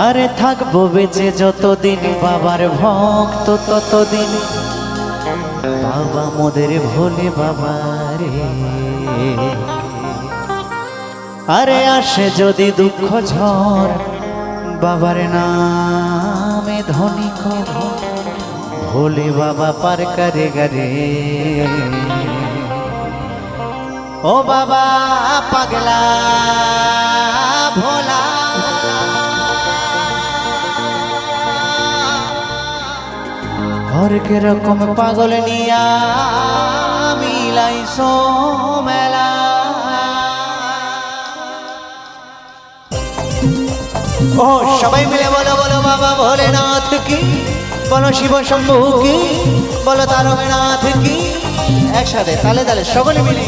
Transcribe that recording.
আরে থাকবো বেঁচে যতদিন বাবার ভক্ত ততদিন বাবা মোদের ভোলে বাবা রে। আরে আসে যদি দুঃখ ঝড় বাবার নামে ধনী কর ভোলে বাবা পার করে গরে। ও বাবা পাগলা ভোলা হরকে রকম পাগল নিয়া মিলাইছো মেলা। ও সবাই মিলে বলো বলো বাবা ভোলেনাথ কি, বলো শিব শম্ভু কি, বলো তারকনাথ কি। একসাথে তালে তালে সকলে মিলে